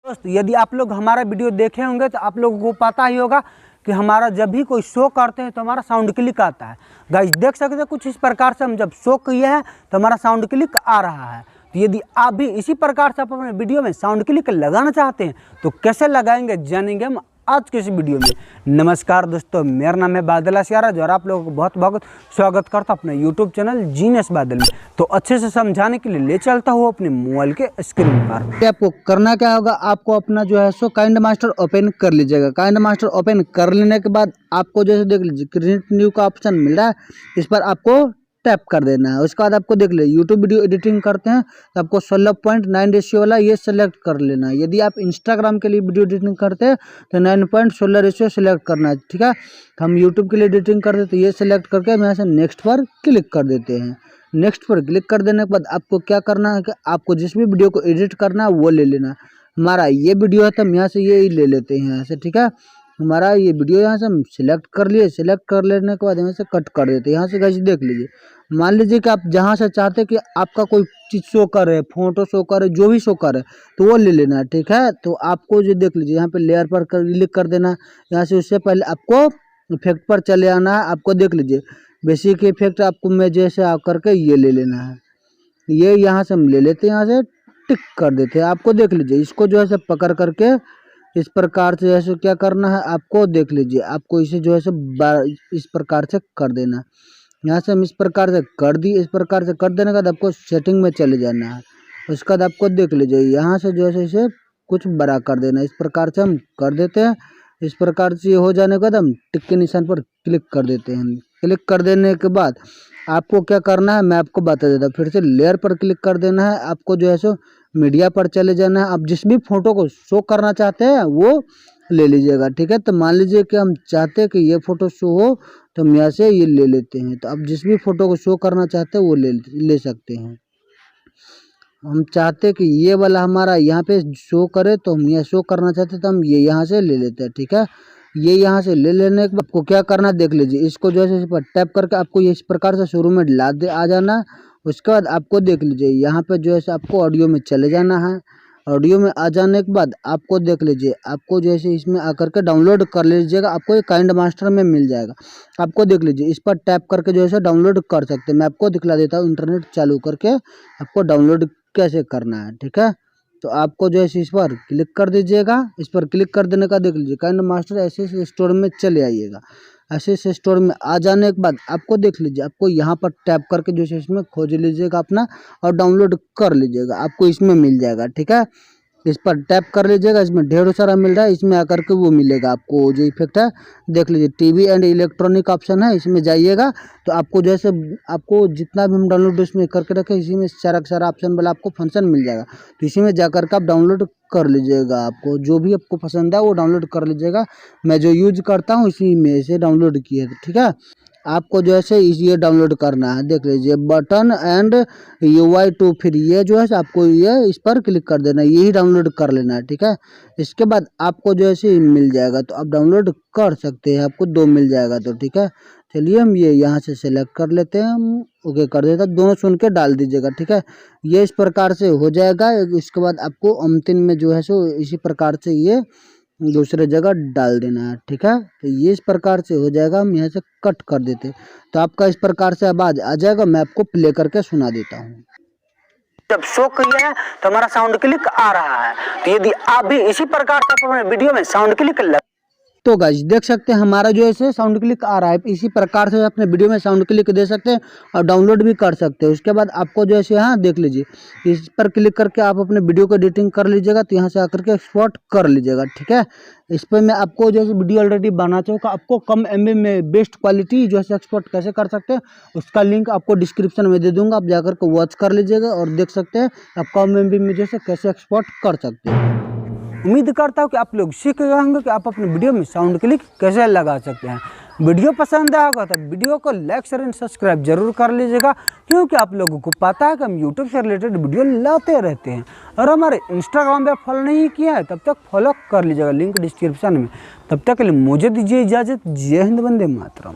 दोस्तों यदि आप लोग हमारा वीडियो देखे होंगे तो आप लोगों को पता ही होगा कि हमारा जब भी कोई शो करते हैं तो हमारा साउंड क्लिक आता है। गाइस देख सकते हैं कुछ इस प्रकार से हम जब शो किए हैं तो हमारा साउंड क्लिक आ रहा है। तो यदि आप भी इसी प्रकार से आप अपने वीडियो में साउंड क्लिक लगाना चाहते हैं तो कैसे लगाएंगे जानेंगे हम आज के इस वीडियो में। नमस्कार दोस्तों, मेरा नाम है बादल सियाराज और आप लोगों को बहुत बहुत स्वागत करता हूं अपने यूट्यूब चैनल जीनियस बादल में। तो अच्छे से समझाने के लिए ले चलता हूं अपने मोबाइल के स्क्रीन पर। आपको करना क्या होगा, आपको अपना जो है सो काइंड मास्टर ओपन कर लीजिएगा। काइंड मास्टर ओपन कर लेने के बाद आपको जैसे देख लीजिए क्रिएट न्यू का ऑप्शन मिल रहा है, इस पर आपको टैप कर देना है। उसके बाद आपको देख लीजिए यूट्यूब वीडियो एडिटिंग करते हैं तो आपको 16.9 रेशियो वाला ये सेलेक्ट कर लेना है। यदि आप इंस्टाग्राम के लिए वीडियो एडिटिंग करते हैं तो 9.16 रेशियो सेलेक्ट करना है। ठीक है, हम यूट्यूब के लिए एडिटिंग करते हैं तो ये सेलेक्ट करके हम यहाँ से नेक्स्ट पर क्लिक कर देते हैं। नेक्स्ट पर क्लिक कर देने के बाद आपको क्या करना है कि आपको जिस भी वीडियो को एडिट करना है वो ले लेना है। हमारा ये वीडियो है तो हम यहाँ से ये ले लेते हैं यहाँ से। ठीक है, हमारा ये वीडियो यहाँ से हम सिलेक्ट कर लिए। सिलेक्ट कर लेने के बाद यहाँ से कट कर देते हैं। यहाँ से गाइस देख लीजिए, मान लीजिए कि आप जहाँ से चाहते हैं कि आपका कोई चीज़ शो करे, फोटो शो करे, जो भी शो करे तो वो ले लेना है। ठीक है, तो आपको जो देख लीजिए यहाँ पे लेयर पर क्लिक कर देना है। यहाँ से उससे पहले आपको इफेक्ट पर चले आना है। आपको देख लीजिए बेसिक इफेक्ट आपको मैं जैसे आ करके ये ले लेना है। ये यहाँ से हम ले लेते हैं, यहाँ से टिक कर देते हैं। आपको देख लीजिए इसको जो है से पकड़ करके इस प्रकार से जैसे क्या करना है, आपको देख लीजिए आपको इसे जो है से इस प्रकार से कर देना। यहाँ से हम इस प्रकार से कर दी। इस प्रकार से कर देने के बाद आपको सेटिंग में चले जाना है। उसके बाद आपको देख लीजिए यहाँ से जो है इसे कुछ बड़ा कर देना। इस प्रकार से हम कर देते हैं। इस प्रकार से हो जाने के बाद हम टिक के निशान पर क्लिक कर देते हैं। क्लिक कर देने के बाद आपको क्या करना है मैं आपको बता देता हूँ। फिर से लेयर पर क्लिक कर देना है। आपको जो है सो मीडिया पर चले जाना है। आप जिस भी फोटो को शो करना चाहते हैं वो ले लीजिएगा। ठीक है, तो मान लीजिए कि हम चाहते हैं कि ये फोटो शो हो तो हम यहाँ से ये ले लेते हैं। तो आप जिस भी फोटो को शो करना चाहते हैं वो ले सकते हैं। हम चाहते हैं कि ये वाला हमारा यहाँ पे शो करे तो हम यहाँ शो करना चाहते हैं तो हम ये यहाँ से ले लेते हैं। ठीक है, ये यहाँ से ले लेने के बाद आपको क्या करना देख लीजिए, इसको जो है इस पर टैप करके आपको ये इस प्रकार से शुरू में आ जाना। उसके बाद आपको देख लीजिए यहाँ पे जो है आपको ऑडियो में चले जाना है। ऑडियो में आ जाने के बाद आपको देख लीजिए आपको जैसे इसमें आकर के डाउनलोड कर लीजिएगा। आपको ये काइंड मास्टर में मिल जाएगा। आपको देख लीजिए इस पर टैप करके जो है डाउनलोड कर सकते हैं। मैं आपको दिखला देता हूँ इंटरनेट चालू करके आपको डाउनलोड कैसे करना है। ठीक है, तो आपको जो है इस पर क्लिक कर दीजिएगा। इस पर क्लिक कर देने का देख लीजिए काइंड मास्टर ऐसे स्टोर में चले आइएगा। ऐसे स्टोर में आ जाने के बाद आपको देख लीजिए आपको यहाँ पर टैप करके जो है इसमें खोज लीजिएगा अपना और डाउनलोड कर लीजिएगा। आपको इसमें मिल जाएगा। ठीक है, इस पर टैप कर लीजिएगा। इसमें ढेरों सारा मिल रहा है, इसमें आकर के वो मिलेगा आपको जो इफेक्ट है। देख लीजिए टीवी एंड इलेक्ट्रॉनिक ऑप्शन है, इसमें जाइएगा तो आपको जैसे आपको जितना भी हम डाउनलोड इसमें करके रखें इसी में सारा सारा ऑप्शन वाला आपको फंक्शन मिल जाएगा। तो इसी में जाकर के आप डाउनलोड कर लीजिएगा। आपको जो भी आपको पसंद है वो डाउनलोड कर लीजिएगा। मैं जो यूज करता हूँ इसी में से डाउनलोड किया है। ठीक है, आपको जो है ये डाउनलोड करना है। देख लीजिए बटन एंड UI2, फिर ये जो है आपको ये इस पर क्लिक कर देना है, यही डाउनलोड कर लेना है। ठीक है, इसके बाद आपको जो है मिल जाएगा तो आप डाउनलोड कर सकते हैं। आपको 2 मिल जाएगा तो ठीक है, चलिए हम ये यहाँ से सेलेक्ट कर लेते हैं। हम ओके कर देते हैं, दोनों सुन के डाल दीजिएगा। ठीक है, ये इस प्रकार से हो जाएगा। इसके बाद आपको अंतिम में जो है सो इसी प्रकार से ये दूसरे जगह डाल देना है। ठीक है, तो ये इस प्रकार से हो जाएगा। हम यहाँ से कट कर देते तो आपका इस प्रकार से आवाज आ जाएगा। मैं आपको प्ले करके सुना देता हूँ। जब शो किया है तो हमारा साउंड क्लिक आ रहा है। तो यदि आप भी इसी प्रकार से अपने वीडियो में साउंड क्लिक तो गाइस देख सकते हैं हमारा जो है साउंड क्लिक आ रहा है। इसी प्रकार से अपने वीडियो में साउंड क्लिक दे सकते हैं और डाउनलोड भी कर सकते हैं। उसके बाद आपको जो है यहाँ देख लीजिए इस पर क्लिक करके आप अपने वीडियो को एडिटिंग कर लीजिएगा। तो यहाँ से आकर के एक्सपोर्ट कर लीजिएगा। ठीक है, इस पर मैं आपको जो है वीडियो ऑलरेडी बना चुका। आपको कम MB में बेस्ट क्वालिटी जो है एक्सपोर्ट कैसे कर सकते हैं उसका लिंक आपको डिस्क्रिप्शन में दे दूंगा। आप जाकर के वॉच कर लीजिएगा और देख सकते हैं आप कम MB में जो है कैसे एक्सपोर्ट कर सकते हैं। उम्मीद करता हूँ कि आप लोग सीख गए होंगे कि आप अपने वीडियो में साउंड क्लिक कैसे लगा सकते हैं। वीडियो पसंद आया होगा तो वीडियो को लाइक शेयर एंड सब्सक्राइब जरूर कर लीजिएगा, क्योंकि आप लोगों को पता है कि हम यूट्यूब से रिलेटेड वीडियो लाते रहते हैं। और हमारे इंस्टाग्राम पे फॉलो नहीं किया है तब तक फॉलो कर लीजिएगा, लिंक डिस्क्रिप्शन में। तब तक के लिए मुझे दीजिए इजाज़त। जय हिंद, वंदे मातरम।